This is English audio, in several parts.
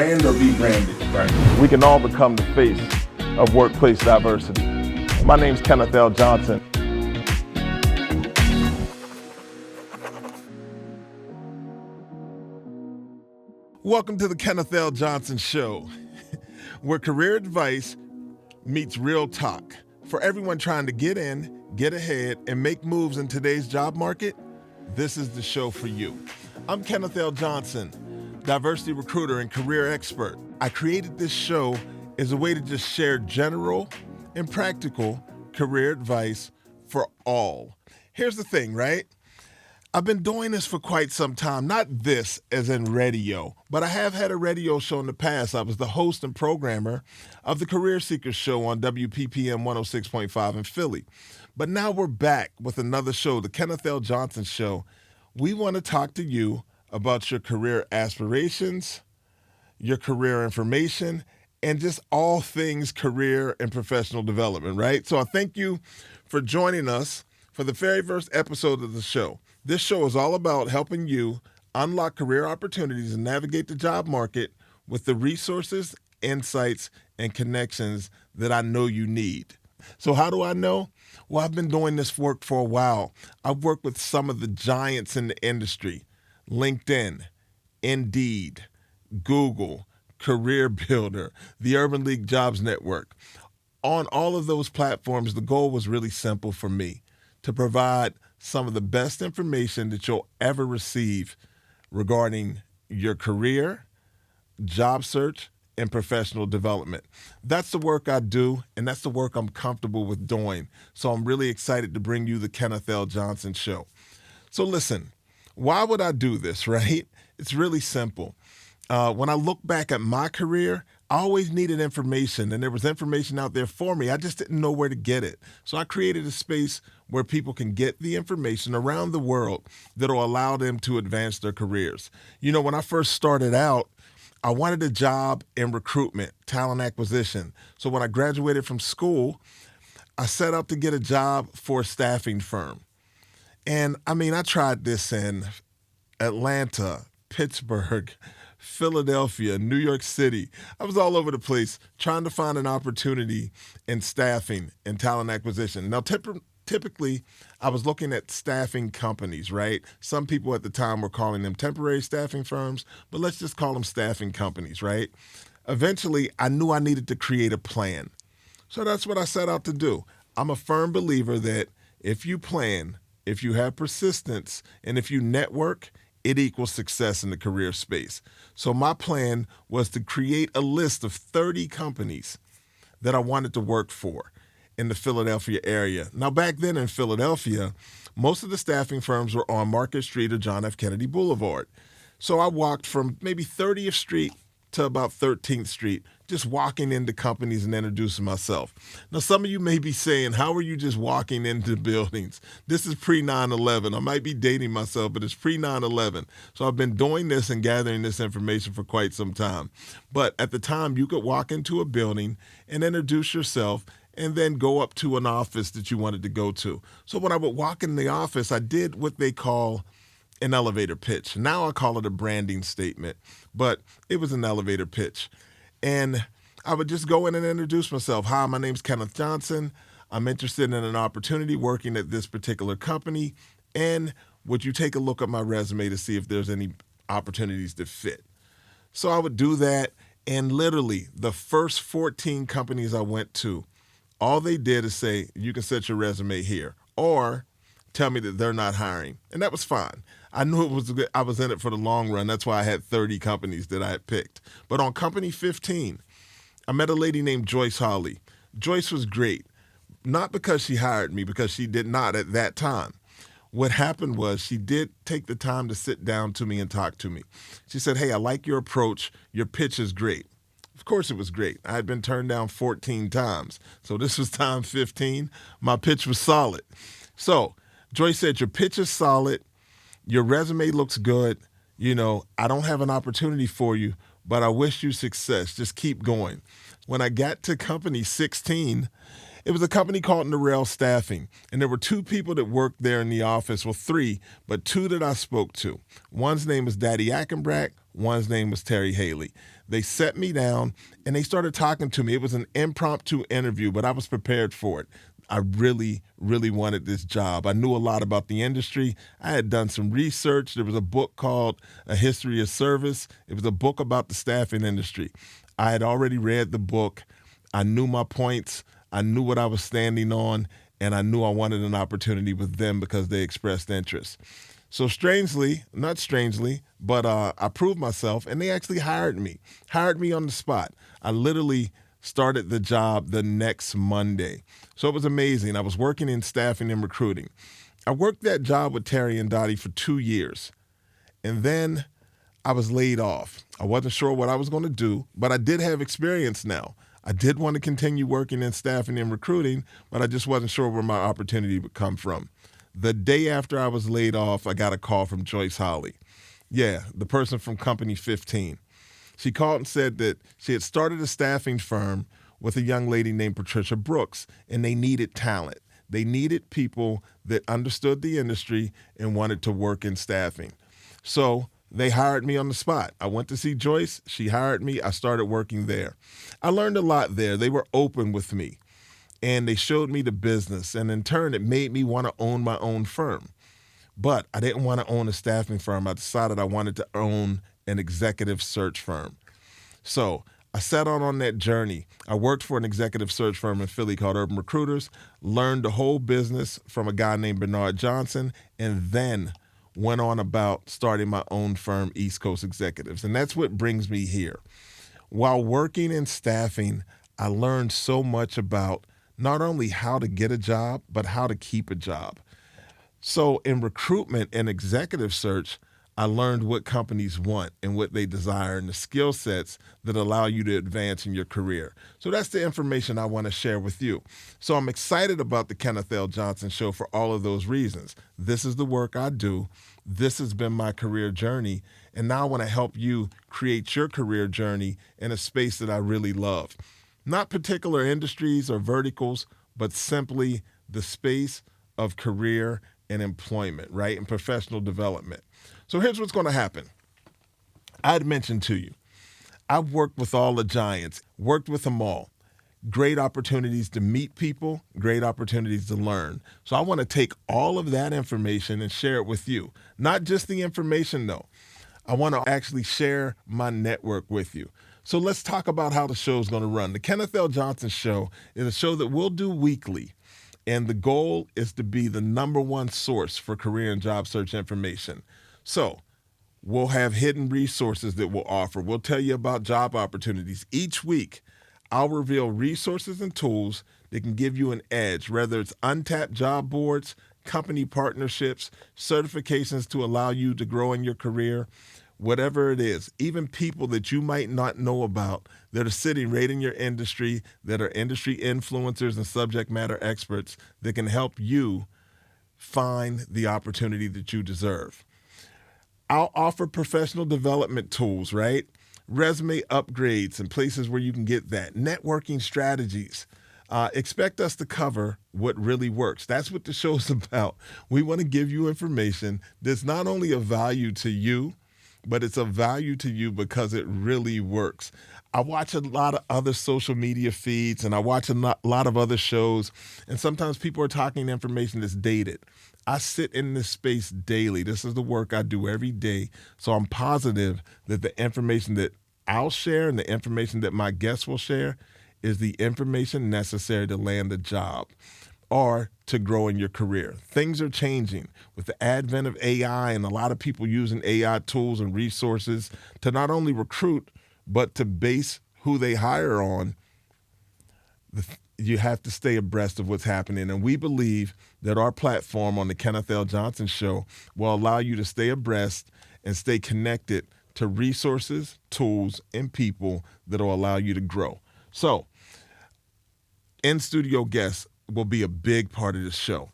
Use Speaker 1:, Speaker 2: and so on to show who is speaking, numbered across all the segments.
Speaker 1: brand or be branded.
Speaker 2: Right. We can all become the face of workplace diversity. My name's Kenneth L. Johnson.
Speaker 3: Welcome to the Kenneth L. Johnson Show, where career advice meets real talk. For everyone trying to get in, get ahead, and make moves in today's job market, this is the show for you. I'm Kenneth L. Johnson, diversity recruiter and career expert. I created this show as a way to just share general and practical career advice for all. Here's the thing, right? I've been doing this for quite some time, not this as in radio, but I have had a radio show in the past. I was the host and programmer of the Career Seekers show on WPPM 106.5 in Philly. But now we're back with another show, the Kenneth L. Johnson Show. We want to talk to you about your career aspirations, your career information, and just all things career and professional development, right? So I thank you for joining us for the very first episode of the show. This show is all about helping you unlock career opportunities and navigate the job market with the resources, insights, and connections that I know you need. So how do I know? Well, I've been doing this work for a while. I've worked with some of the giants in the industry: LinkedIn, Indeed, Google, Career Builder, the Urban League Jobs Network. On all of those platforms, the goal was really simple for me: to provide some of the best information that you'll ever receive regarding your career, job search, and professional development. That's the work I do, and that's the work I'm comfortable with doing. So I'm really excited to bring you the Kenneth L. Johnson Show. So listen, why would I do this, right? It's really simple. When I look back at my career, I always needed information, and there was information out there for me. I just didn't know where to get it. So I created a space where people can get the information around the world that will allow them to advance their careers. You know, when I first started out, I wanted a job in recruitment, talent acquisition. So when I graduated from school, I set up to get a job for a staffing firm. And I tried this in Atlanta, Pittsburgh, Philadelphia, New York City. I was all over the place trying to find an opportunity in staffing and talent acquisition. Now, typically, I was looking at staffing companies, right? Some people at the time were calling them temporary staffing firms, but let's just call them staffing companies, right? Eventually, I knew I needed to create a plan. So that's what I set out to do. I'm a firm believer that if you plan, if you have persistence, and if you network, it equals success in the career space. So my plan was to create a list of 30 companies that I wanted to work for in the Philadelphia area. Now, back then in Philadelphia, most of the staffing firms were on Market Street or John F. Kennedy Boulevard. So I walked from maybe 30th Street to about 13th Street, just walking into companies and introducing myself. Now, some of you may be saying, how are you just walking into buildings? This is pre-9/11. I might be dating myself, but it's pre-9/11. So I've been doing this and gathering this information for quite some time. But at the time, you could walk into a building and introduce yourself and then go up to an office that you wanted to go to. So when I would walk in the office, I did what they call an elevator pitch. Now I call it a branding statement, but it was an elevator pitch. And I would just go in and introduce myself. Hi, my name's Kenneth Johnson. I'm interested in an opportunity working at this particular company. And would you take a look at my resume to see if there's any opportunities that fit? So I would do that. And literally the first 14 companies I went to, all they did is say, you can set your resume here, or tell me that they're not hiring. And that was fine. I knew I was in it for the long run. That's why I had 30 companies that I had picked. But on company 15, I met a lady named Joyce Hawley. Joyce was great, not because she hired me, because she did not at that time. What happened was she did take the time to sit down to me and talk to me. She said, hey, I like your approach. Your pitch is great. Of course it was great. I had been turned down 14 times. So this was time 15. My pitch was solid. So Joyce said, your pitch is solid. Your resume looks good. You know, I don't have an opportunity for you, but I wish you success. Just keep going. When I got to company 16, it was a company called Narell Staffing, and there were two people that worked there in the office. Well, three, but two that I spoke to. One's name was Daddy Ackenbrack. One's name was Terry Haley. They set me down and they started talking to me. It was an impromptu interview, but I was prepared for it. I really, really wanted this job. I knew a lot about the industry. I had done some research. There was a book called A History of Service. It was a book about the staffing industry. I had already read the book. I knew my points. I knew what I was standing on, and I knew I wanted an opportunity with them because they expressed interest. So not strangely, but I proved myself, and they actually hired me on the spot. I literally started the job the next Monday. So it was amazing. I was working in staffing and recruiting. I worked that job with Terry and Dottie for 2 years, and then I was laid off. I wasn't sure what I was going to do, but I did have experience now. I did want to continue working in staffing and recruiting, but I just wasn't sure where my opportunity would come from. The day after I was laid off, I got a call from Joyce Holly. Yeah, the person from Company 15. She called and said that she had started a staffing firm with a young lady named Patricia Brooks, and they needed talent. They needed people that understood the industry and wanted to work in staffing. So they hired me on the spot. I went to see Joyce. She hired me. I started working there. I learned a lot there. They were open with me, and they showed me the business, and in turn, it made me want to own my own firm. But I didn't want to own a staffing firm. I decided I wanted to own an executive search firm. So I set out on that journey. I worked for an executive search firm in Philly called Urban Recruiters, learned the whole business from a guy named Bernard Johnson, and then went on about starting my own firm, East Coast Executives. And that's what brings me here. While working in staffing, I learned so much about not only how to get a job, but how to keep a job. So in recruitment and executive search, I learned what companies want and what they desire and the skill sets that allow you to advance in your career. So that's the information I want to share with you. So I'm excited about the Kenneth L. Johnson Show for all of those reasons. This is the work I do. This has been my career journey. And now I want to help you create your career journey in a space that I really love. Not particular industries or verticals, but simply the space of career and employment, right? And professional development. So here's what's going to happen. I had mentioned to you, I've worked with all the giants, worked with them all. Great opportunities to meet people, great opportunities to learn. So I want to take all of that information and share it with you. Not just the information, though. I want to actually share my network with you. So let's talk about how the show is going to run. The Kenneth L. Johnson Show is a show that we'll do weekly. And the goal is to be the number one source for career and job search information. So we'll have hidden resources that we'll offer. We'll tell you about job opportunities. Each week, I'll reveal resources and tools that can give you an edge, whether it's untapped job boards, company partnerships, certifications to allow you to grow in your career, whatever it is, even people that you might not know about that are sitting right in your industry, that are industry influencers and subject matter experts that can help you find the opportunity that you deserve. I'll offer professional development tools, right? Resume upgrades and places where you can get that. Networking strategies. Expect us to cover what really works. That's what the show's about. We want to give you information that's not only of value to you, but it's of value to you because it really works. I watch a lot of other social media feeds and I watch a lot of other shows, and sometimes people are talking information that's dated. I sit in this space daily. This is the work I do every day. So I'm positive that the information that I'll share and the information that my guests will share is the information necessary to land a job or to grow in your career. Things are changing with the advent of AI and a lot of people using AI tools and resources to not only recruit, but to base who they hire on. You have to stay abreast of what's happening. And we believe that our platform on the Kenneth L. Johnson Show will allow you to stay abreast and stay connected to resources, tools, and people that will allow you to grow. So, in-studio guests will be a big part of the show.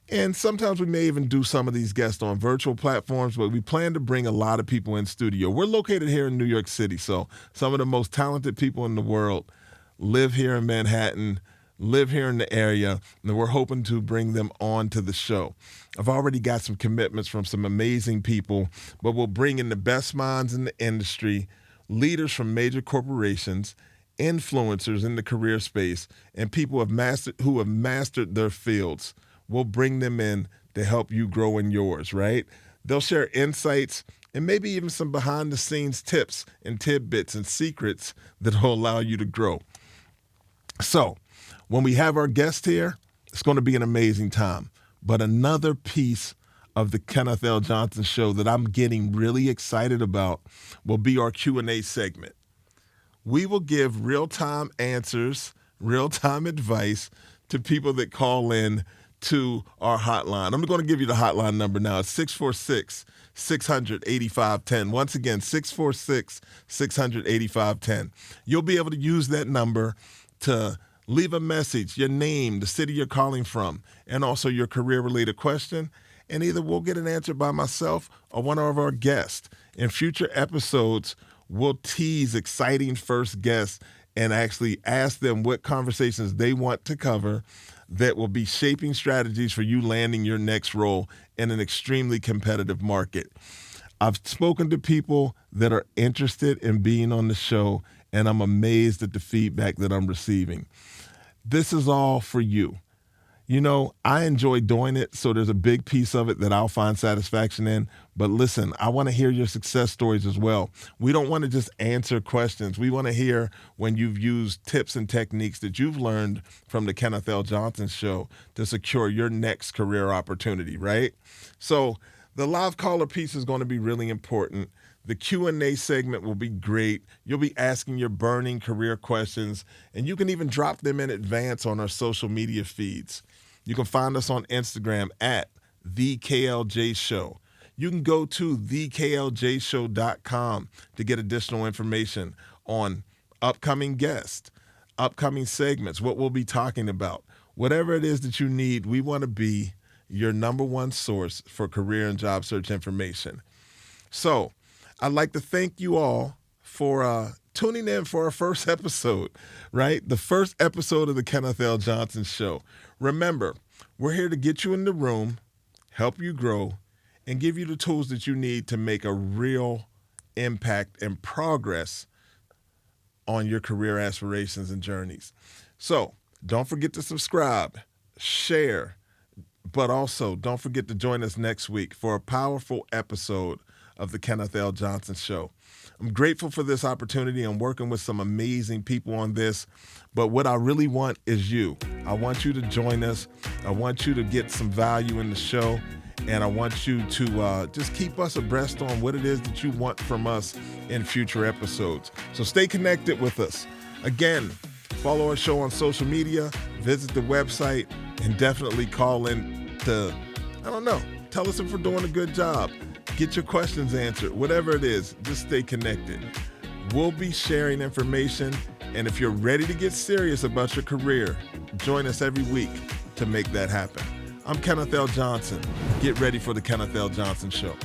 Speaker 3: And sometimes we may even do some of these guests on virtual platforms, but we plan to bring a lot of people in studio. We're located here in New York City, so some of the most talented people in the world live here in Manhattan, live here in the area, and we're hoping to bring them on to the show. I've already got some commitments from some amazing people, but we'll bring in the best minds in the industry, leaders from major corporations, influencers in the career space, and people who have mastered their fields. We'll bring them in to help you grow in yours, right? They'll share insights and maybe even some behind-the-scenes tips and tidbits and secrets that will allow you to grow. So, when we have our guest here, it's going to be an amazing time. But another piece of the Kenneth L. Johnson Show that I'm getting really excited about will be our Q&A segment. We will give real-time answers, real-time advice to people that call in to our hotline. I'm going to give you the hotline number now. It's 646-600-8510. Once again, 646-600-8510. You'll be able to use that number to leave a message, your name, the city you're calling from, and also your career-related question. And either we'll get an answer by myself or one of our guests. In future episodes, we'll tease exciting first guests and actually ask them what conversations they want to cover that will be shaping strategies for you landing your next role in an extremely competitive market. I've spoken to people that are interested in being on the show, and I'm amazed at the feedback that I'm receiving. This is all for you. You know, I enjoy doing it, so there's a big piece of it that I'll find satisfaction in. But listen, I want to hear your success stories as well. We don't want to just answer questions. We want to hear when you've used tips and techniques that you've learned from the Kenneth L. Johnson Show to secure your next career opportunity, right? So the live caller piece is going to be really important. The Q&A segment will be great. You'll be asking your burning career questions, and you can even drop them in advance on our social media feeds. You can find us on Instagram at The KLJ Show. You can go to thekljshow.com to get additional information on upcoming guests, upcoming segments, what we'll be talking about. Whatever it is that you need, we want to be your number one source for career and job search information. So I'd like to thank you all for tuning in for our first episode, right? The first episode of the Kenneth L. Johnson Show. Remember, we're here to get you in the room, help you grow, and give you the tools that you need to make a real impact and progress on your career aspirations and journeys. So don't forget to subscribe, share, but also don't forget to join us next week for a powerful episode of the Kenneth L. Johnson Show. I'm grateful for this opportunity. I'm working with some amazing people on this, but what I really want is you. I want you to join us. I want you to get some value in the show, and I want you to just keep us abreast on what it is that you want from us in future episodes. So stay connected with us. Again, follow our show on social media, visit the website, and definitely call in to, tell us if we're doing a good job. Get your questions answered. Whatever it is, just stay connected. We'll be sharing information, and if you're ready to get serious about your career, join us every week to make that happen. I'm Kenneth L. Johnson. Get ready for the Kenneth L. Johnson Show.